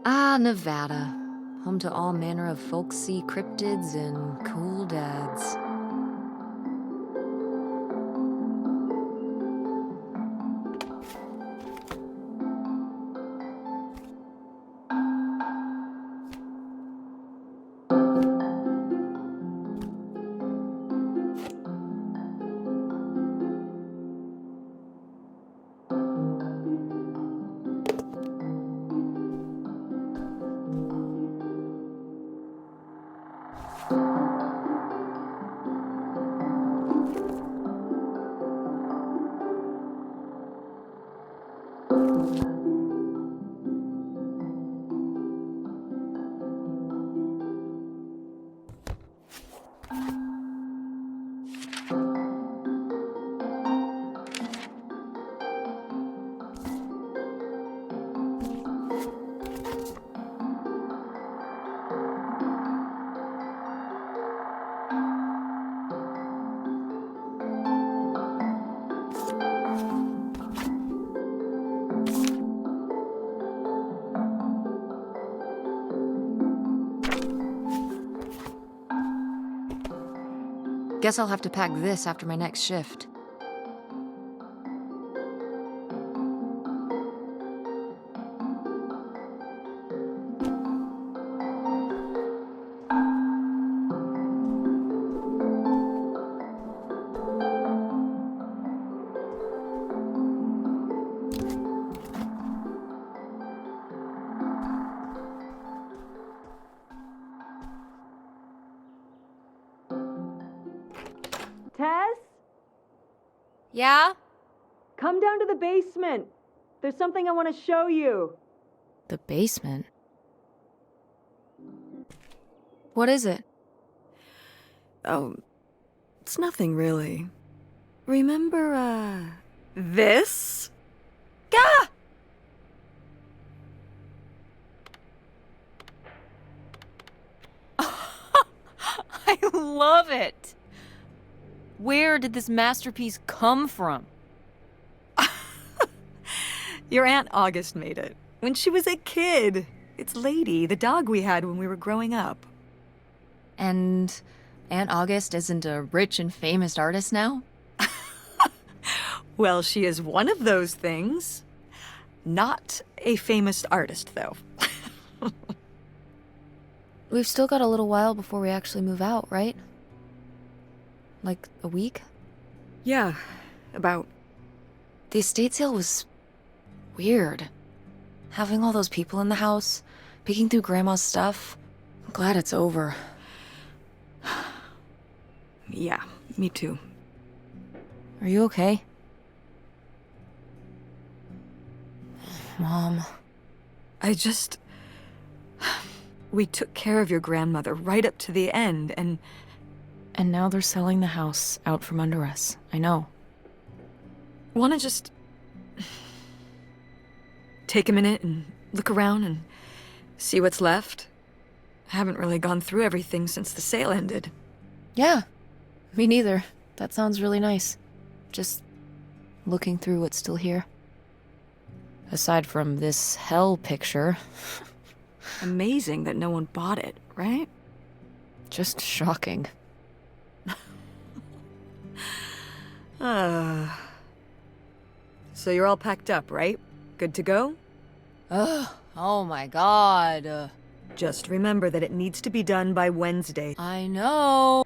Ah, Nevada. Home to all manner of folksy cryptids and cool dads. Guess I'll have to pack this after my next shift. Tess? Yeah? Come down to the basement. There's something I want to show you. The basement? What is it? Oh, it's nothing really. Remember, this? Gah! I love it! Where did this masterpiece come from? Your Aunt August made it. When she was a kid. It's Lady, the dog we had when we were growing up. And Aunt August isn't a rich and famous artist now? Well, she is one of those things. Not a famous artist, though. We've still got a little while before we actually move out, right? Like a week? Yeah, about. The estate sale was weird. Having all those people in the house, peeking through Grandma's stuff. I'm glad it's over. Yeah, me too. Are you okay? Mom. We took care of your grandmother right up to the end, and now they're selling the house out from under us. I know. wanna just take a minute and look around and see what's left. I haven't really gone through everything since the sale ended. Yeah, me neither. That sounds really nice. Just looking through what's still here. Aside from this hell picture. Amazing that no one bought it, right? Just shocking. So you're all packed up, right? Good to go? Ugh, oh my god. Just remember that it needs to be done by Wednesday. I know.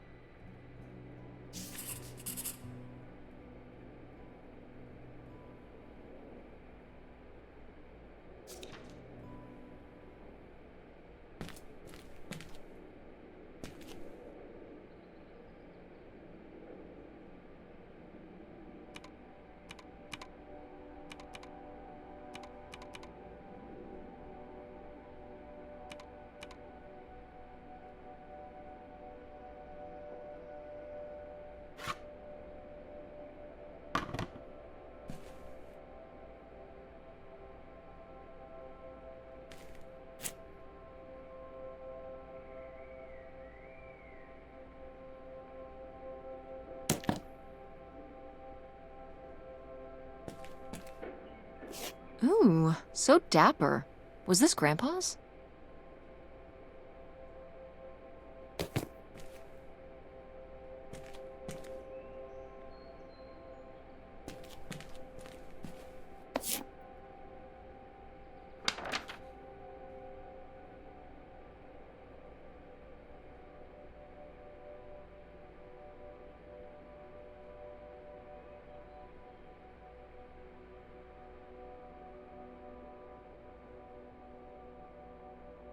Ooh, so dapper. Was this Grandpa's?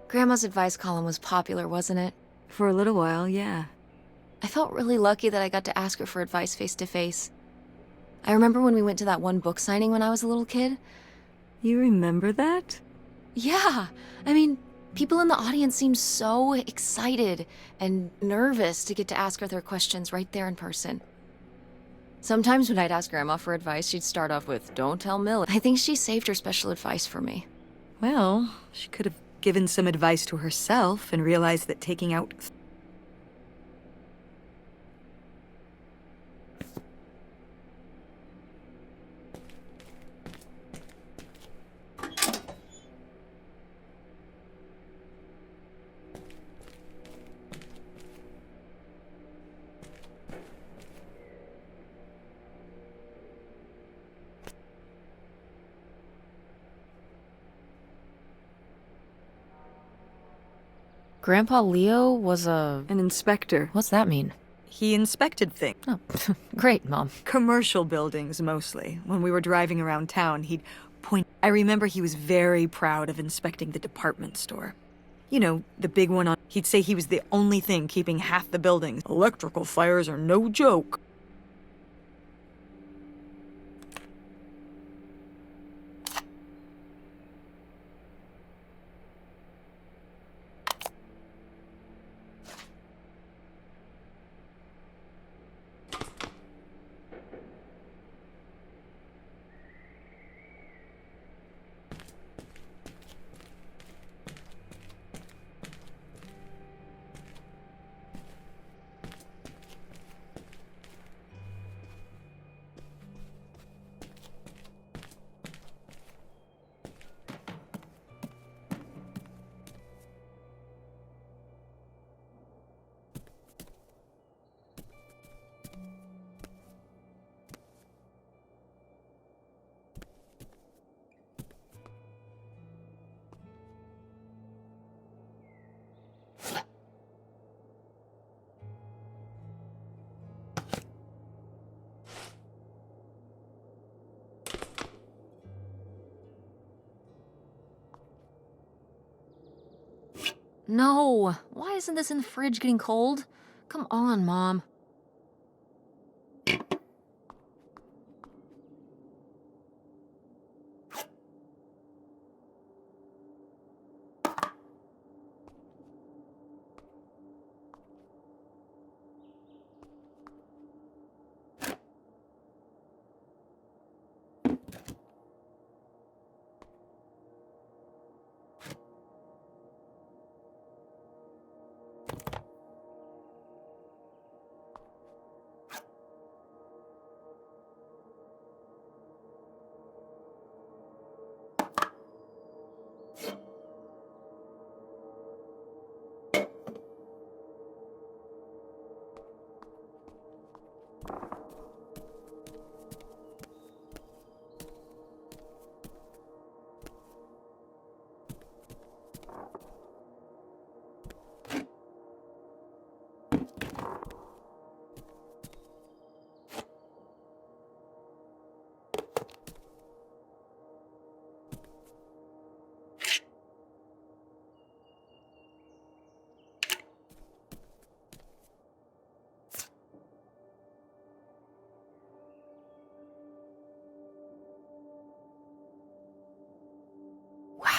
Grandma's advice column was popular, wasn't it? For a little while, yeah. I felt really lucky that I got to ask her for advice face to face. I remember when we went to that one book signing when I was a little kid. You remember that? Yeah, I mean, people in the audience seemed so excited and nervous to get to ask her their questions right there in person. Sometimes when I'd ask Grandma for advice, she'd start off with, "Don't tell Millie." I think she saved her special advice for me. Well, she could have given some advice to herself and realized that taking out... Grandpa Leo was a... An inspector. What's that mean? He inspected things. Oh, great, Mom. Commercial buildings, mostly. When we were driving around town, he'd point... I remember he was very proud of inspecting the department store. You know, the big one on... He'd say he was the only thing keeping half the buildings. Electrical fires are no joke. No! Why isn't this in the fridge getting cold? Come on, Mom.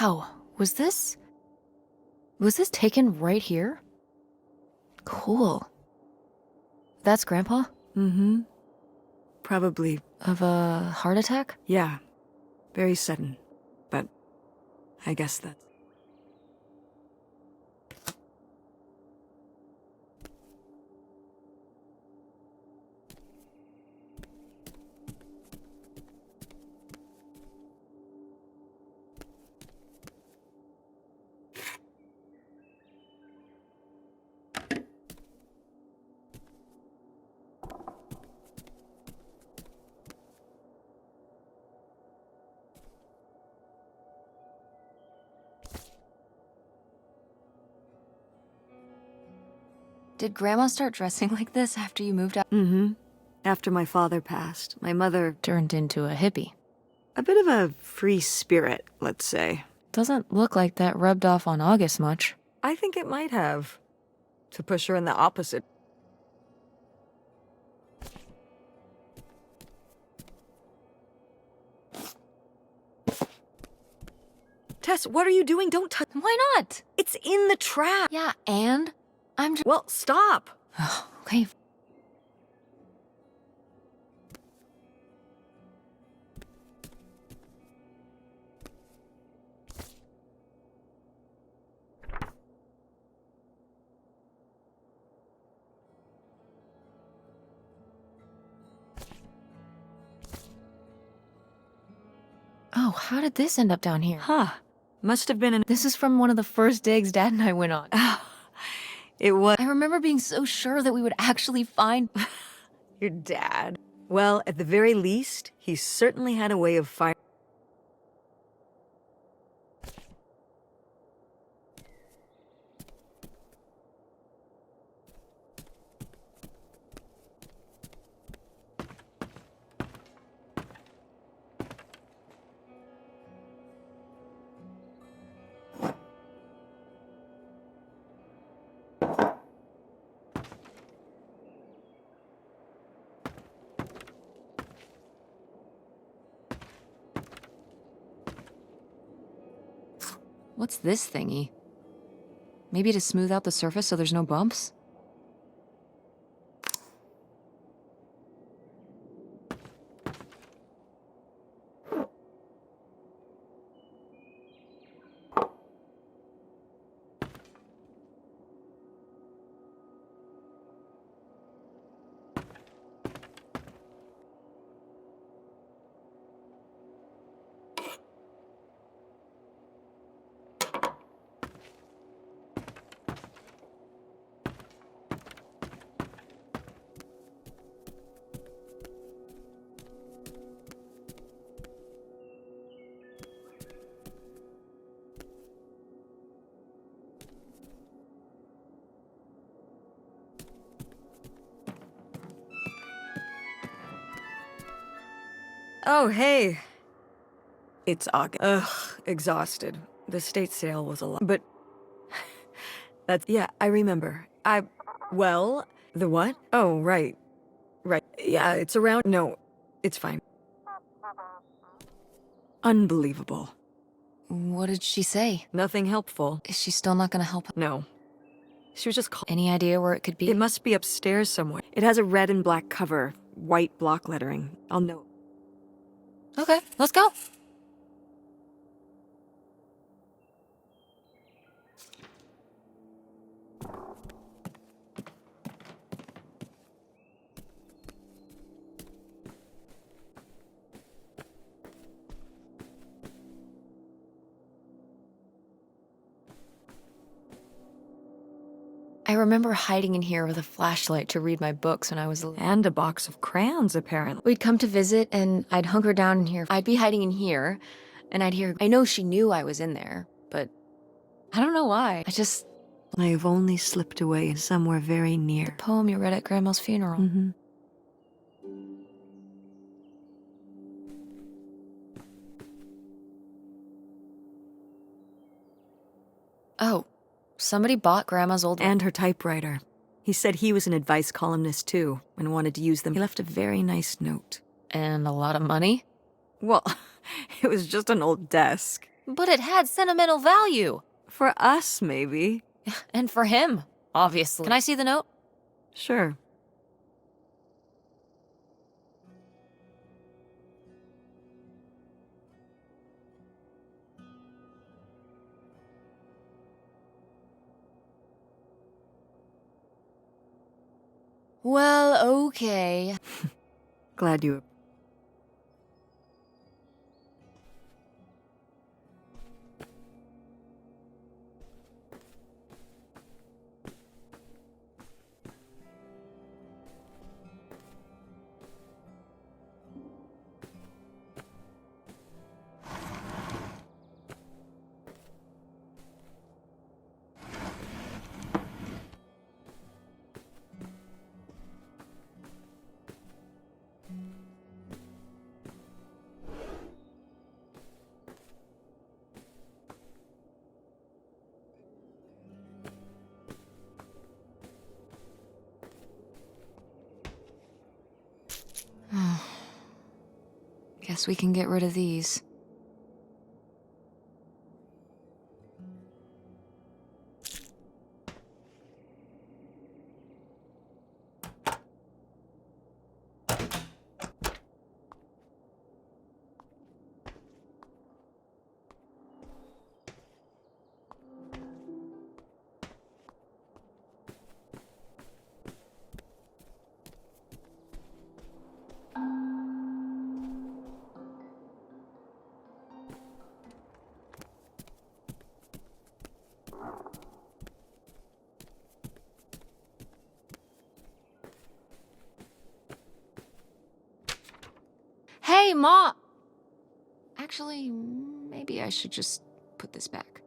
Wow, was this taken right here? Cool. That's Grandpa? Mm-hmm. Probably. Of a heart attack? Yeah. Very sudden. But I guess that's... Did Grandma start dressing like this after you moved out? Mm-hmm. After my father passed, my mother... Turned into a hippie. A bit of a free spirit, let's say. Doesn't look like that rubbed off on August much. I think it might have. To push her in the opposite. Tess, what are you doing? Don't touch. Why not? It's in the trap. Yeah, and I'm just. Well, stop. Okay. Oh, how did this end up down here? Huh. Must have been an. This is from one of the first digs Dad and I went on. It was. I remember being so sure that we would actually find. Your dad. Well, at the very least, he certainly had a way of finding. What's this thingy? Maybe to smooth out the surface so there's no bumps? Oh, hey. It's August. Ugh, exhausted. The state sale was a lot. But. That's. Yeah, I remember. Well, the what? Oh, right. Right. Yeah, it's around. No, it's fine. Unbelievable. What did she say? Nothing helpful. Is she still not gonna help? No. She was just Any idea where it could be? It must be upstairs somewhere. It has a red and black cover, white block lettering. I'll know. Okay, let's go. I remember hiding in here with a flashlight to read my books when I was little. And a box of crayons, apparently. We'd come to visit, and I'd hunker down in here. I'd be hiding in here, and I'd hear. I know she knew I was in there, but I don't know why. I have only slipped away somewhere very near. Poem you read at Grandma's funeral. Mm-hmm. Oh, somebody bought Grandma's old. And her typewriter. He said he was an advice columnist too, and wanted to use them. He left a very nice note. And a lot of money. Well, it was just an old desk. But it had sentimental value. For us, maybe. And for him, obviously. Can I see the note? Sure. Well, okay. Glad you. Guess we can get rid of these. Hey, Ma! Actually, maybe I should just put this back.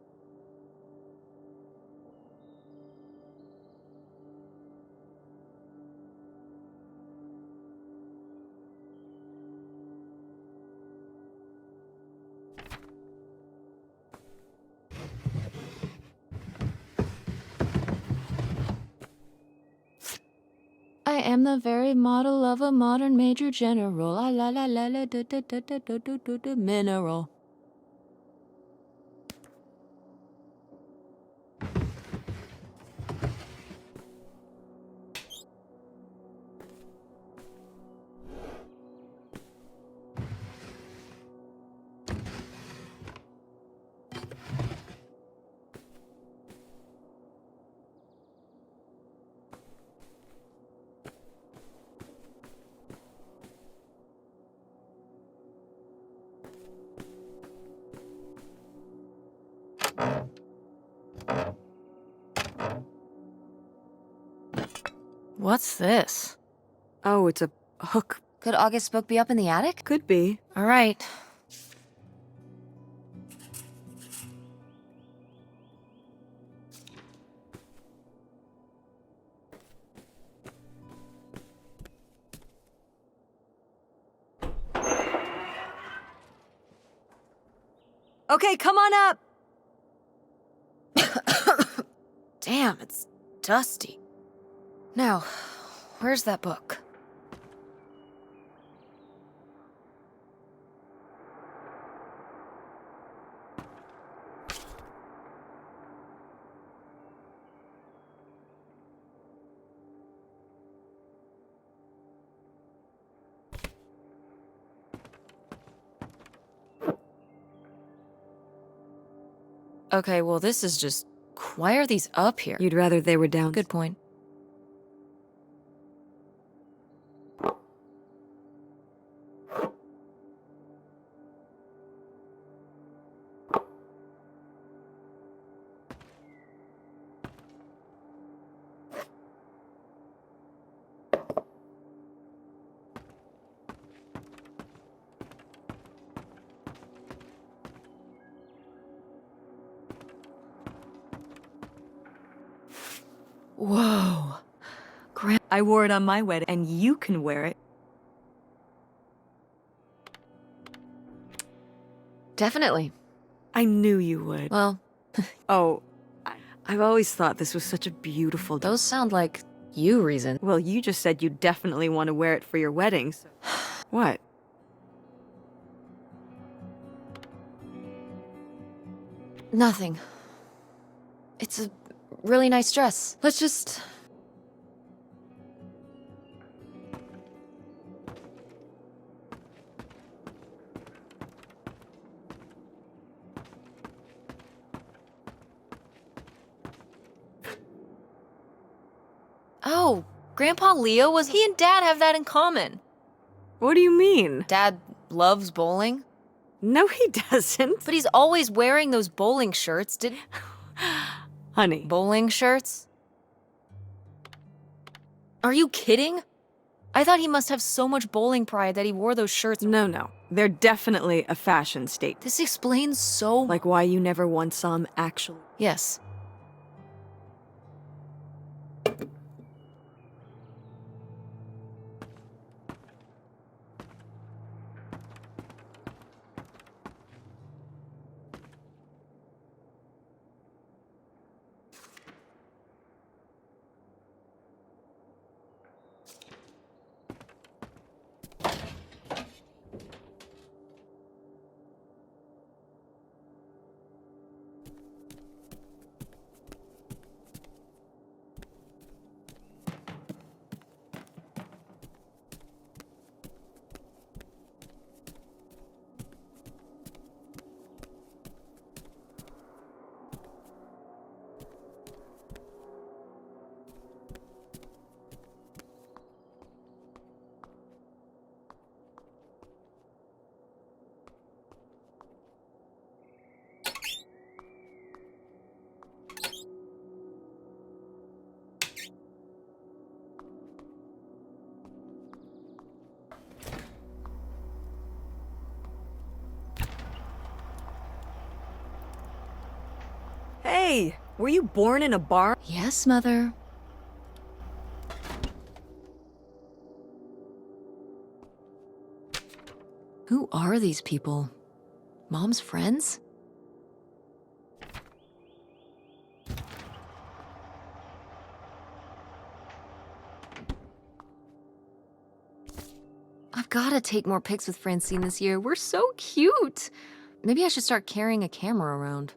I am the very model of a modern major general. La la la la la da da da da da da da da mineral. What's this? Oh, it's a hook. Could August's book be up in the attic? Could be. All right. Okay, come on up! Damn, it's dusty. Now, where's that book? Okay, well, this is just... Why are these up here? You'd rather they were down. Good point. Whoa. I wore it on my wedding, and you can wear it. Definitely. I knew you would. Well, Oh, I've always thought this was such a beautiful... those sound like you reason. Well, you just said you definitely want to wear it for your wedding, so... What? Nothing. It's a really nice dress. Let's just... Oh, Grandpa Leo was... He and Dad have that in common. What do you mean? Dad loves bowling, No, he doesn't. but he's always wearing those bowling shirts. Honey. Bowling shirts? Are you kidding? I thought he must have so much bowling pride that he wore those shirts. No. They're definitely a fashion statement. This explains so... Like why you never once saw him actually. Yes. Hey, were you born in a barn? Yes, Mother. Who are these people? Mom's friends? I've gotta take more pics with Francine this year. We're so cute. Maybe I should start carrying a camera around.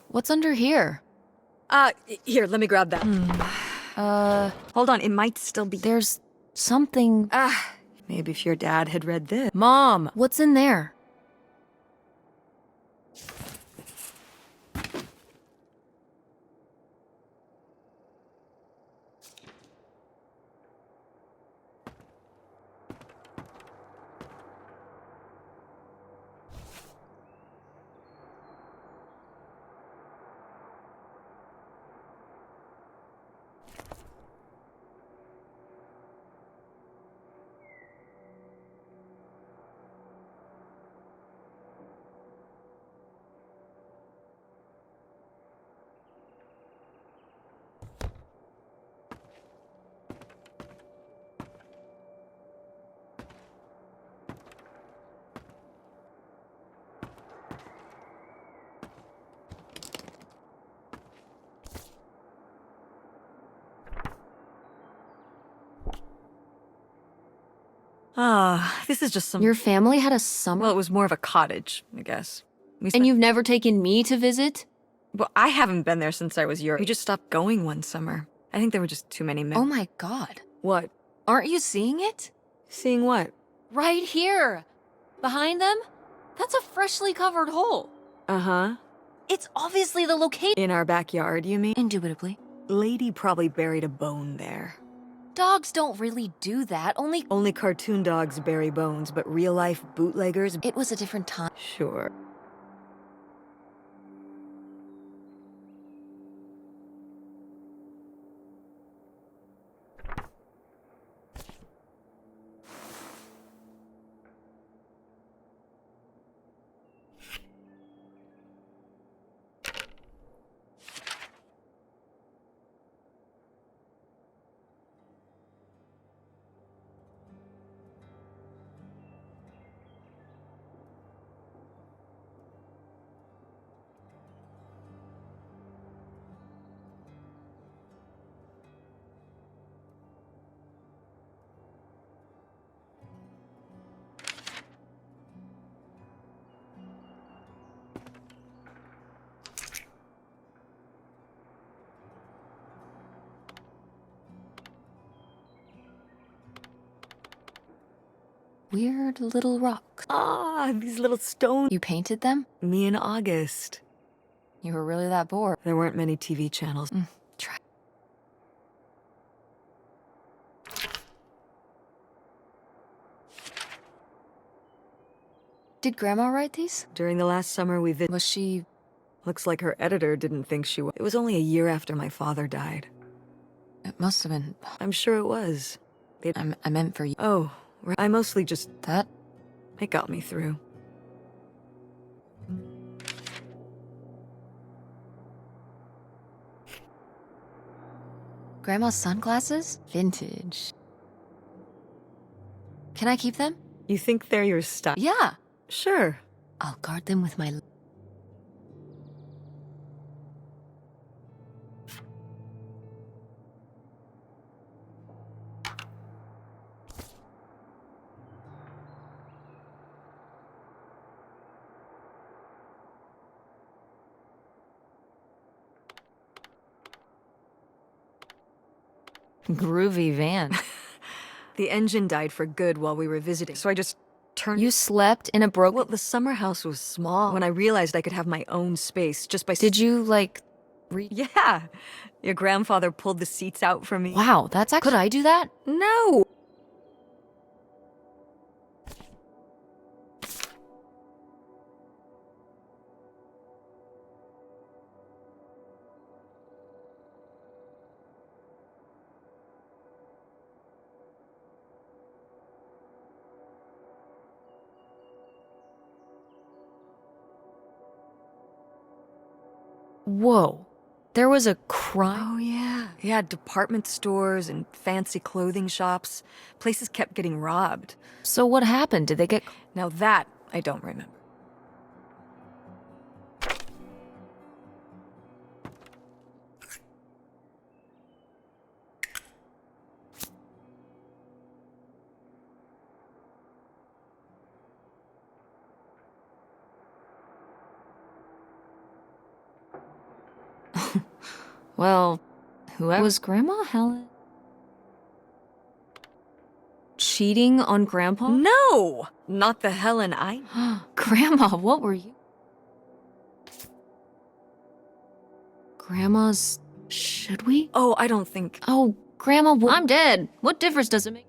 What's under here? Here, let me grab that. Hold on, it might still be. There's something. Maybe if your dad had read this. Mom, what's in there? This is just some. Your family had a summer. Well, it was more of a cottage, I guess. And you've never taken me to visit? Well, I haven't been there since I was your. We just stopped going one summer. I think there were just too many men. Oh my god. What? Aren't you seeing it? Seeing what? Right here. Behind them? That's a freshly covered hole. Uh-huh. It's obviously the location. In our backyard, you mean? Indubitably. Lady probably buried a bone there. Dogs don't really do that, Only cartoon dogs bury bones, but real-life bootleggers... It was a different time. Sure. weird little rocks. Ah, these little stones. You painted them? Me in August. You were really that bored. There weren't many TV channels. Try. Did Grandma write these? During the last summer we visited. Was she... Looks like her editor didn't think she was. It was only a year after my father died. It must have been... I'm sure it was. I meant for you. Oh, right. I mostly just... That? It got me through. Grandma's sunglasses? Vintage. Can I keep them? You think they're your style? Yeah. Sure. I'll guard them with my... Groovy van. The engine died for good while we were visiting, so I just turned... You slept in a broken... Well, the summer house was small. When I realized I could have my own space just by... Did you, like... Yeah. Your grandfather pulled the seats out for me. Wow, that's actually... Could I do that? No! Whoa. There was a crime? Oh, yeah. Yeah, department stores and fancy clothing shops. Places kept getting robbed. So what happened? Did they get... Now that, I don't remember. Well, whoever... Was Grandma Helen... cheating on Grandpa? No! Not the Helen I... Grandma, what were you... Grandma's... Should we? Oh, I don't think... Oh, Grandma, I'm dead. What difference does it make?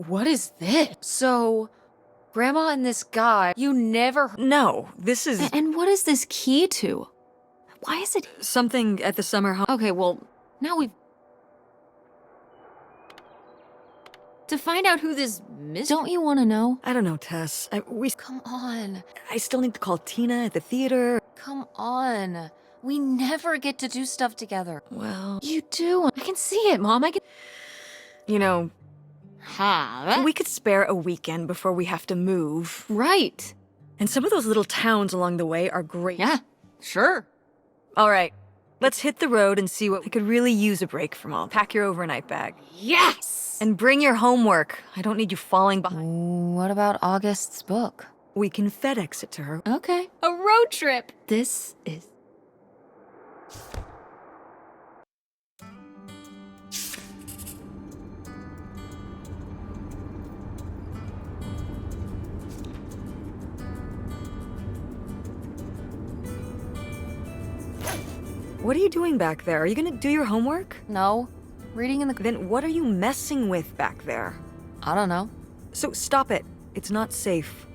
What is this? So, Grandma and this guy, you never... No, this is... And what is this key to? Why is it... something at the summer home. Okay, well, now we've... To find out who this Don't you want to know? I don't know, Tess. Come on. I still need to call Tina at the theater. Come on. We never get to do stuff together. Well... You do. I can see it, Mom. I can... You know... Ha! We could spare a weekend before we have to move. Right. And some of those little towns along the way are great. Yeah, sure. All right. Let's hit the road and see what... I could really use a break from all. Pack your overnight bag. Yes! And bring your homework. I don't need you falling behind. What about August's book? We can FedEx it to her. Okay. A road trip! This is... What are you doing back there? Are you gonna do your homework? No. Reading in the... Then what are you messing with back there? I don't know. So stop it. It's not safe.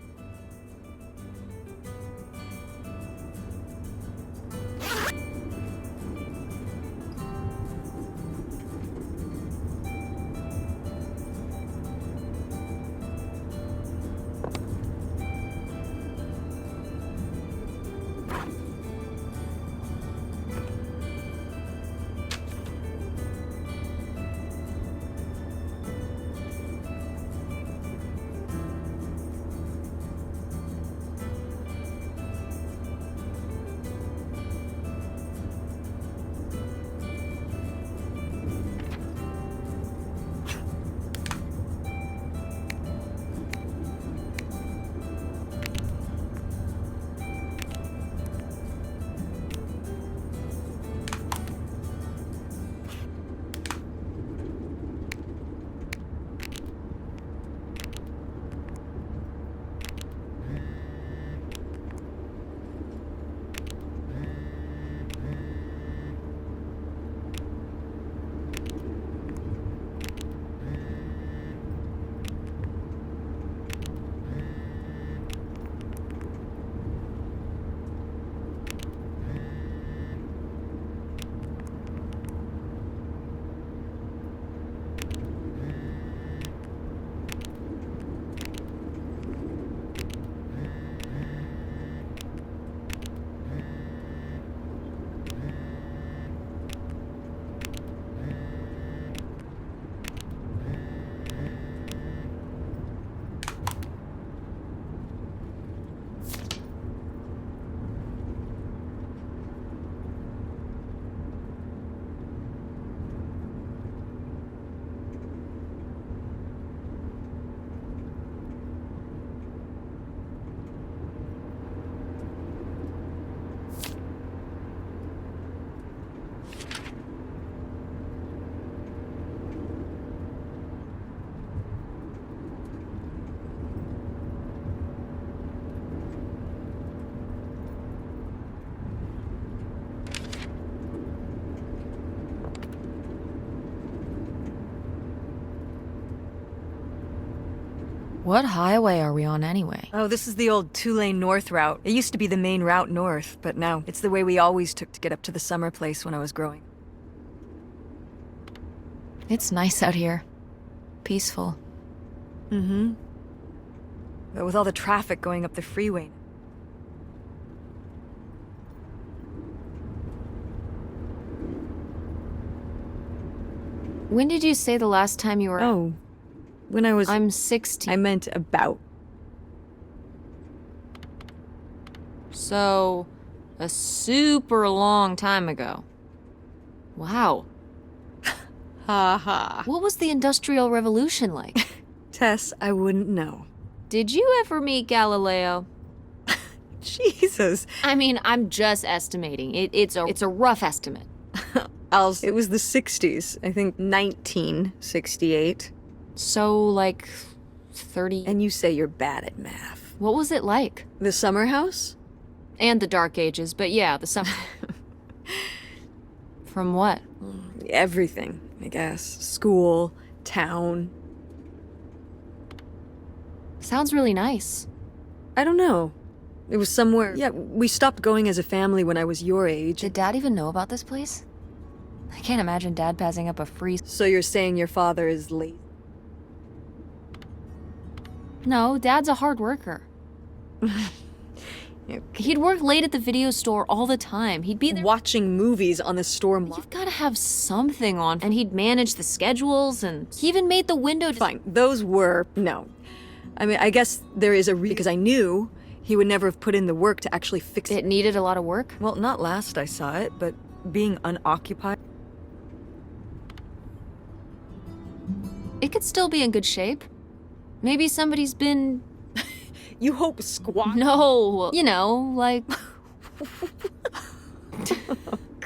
What highway are we on anyway? Oh, this is the old two-lane north route. It used to be the main route north, but now it's the way we always took to get up to the summer place when I was growing. It's nice out here. Peaceful. Mm-hmm. But with all the traffic going up the freeway. When did you say the last time you were... Oh, when I was... I'm 16. I meant about. So, a super long time ago. Wow. Ha ha. What was the Industrial Revolution like? Tess, I wouldn't know. Did you ever meet Galileo? Jesus. I mean, I'm just estimating. It's a rough estimate. It was the 60s. I think 1968. So, like, 30... And you say you're bad at math. What was it like? The summer house? And the Dark Ages, but yeah, the summer... From what? Everything, I guess. School, town. Sounds really nice. I don't know. It was somewhere... Yeah, we stopped going as a family when I was your age. Did Dad even know about this place? I can't imagine Dad passing up a free... So you're saying your father is late? No, Dad's a hard worker. He'd work late at the video store all the time. He'd be there watching movies on the storm lot. You've got to have something on. And he'd manage the schedules, and he even made the window... Fine, those were... No. I mean, I guess there is because I knew he would never have put in the work to actually fix it. It needed a lot of work? Well, not last I saw it, but being unoccupied... It could still be in good shape. Maybe somebody's been... You hope squat? No, you know, like...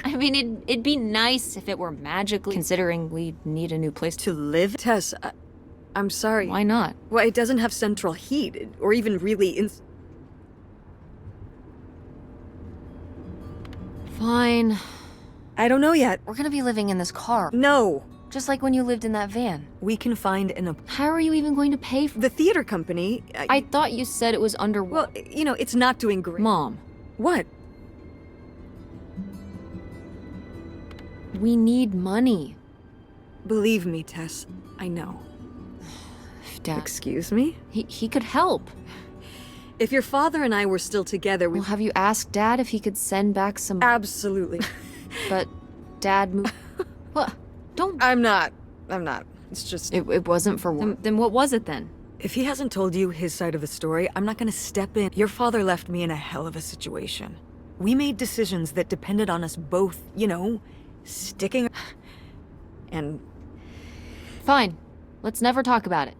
I mean, it'd be nice if it were magically... Considering we need a new place To live? Tess, I'm sorry. Why not? Well, it doesn't have central heat, or even really Fine. I don't know yet. We're gonna be living in this car. No. Just like when you lived in that van. We can find How are you even going to pay for... The theater company... I thought you said it was under... Well, you know, it's not doing great. Mom, What? we need money. Believe me, Tess. I know. Dad, Excuse me? he could help. If your father and I were still together, we... Well, have you asked Dad if he could send back some... Absolutely. But Dad moved... What? Don't... I'm not. It's just... It wasn't for work. Then what was it then? If he hasn't told you his side of the story, I'm not gonna step in. Your father left me in a hell of a situation. We made decisions that depended on us both, you know, sticking... And... Fine. Let's never talk about it.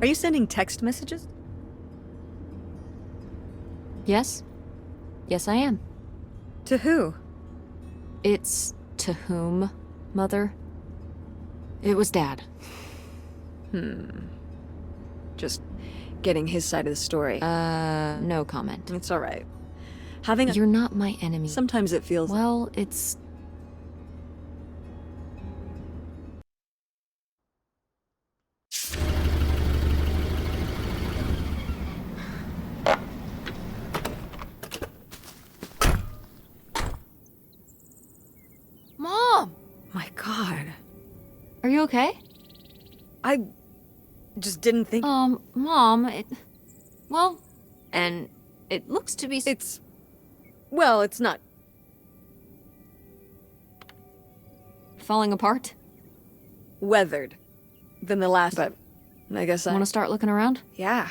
Are you sending text messages? Yes? Yes, I am. To who? It's to whom, Mother? It was Dad. Just getting his side of the story. No comment. It's all right. Having a... You're not my enemy. Sometimes it feels... Well, it's... okay? I just didn't think Mom, well, and it looks to be... well, it's not falling apart. weathered than the last, but I guess Want to start looking around? yeah.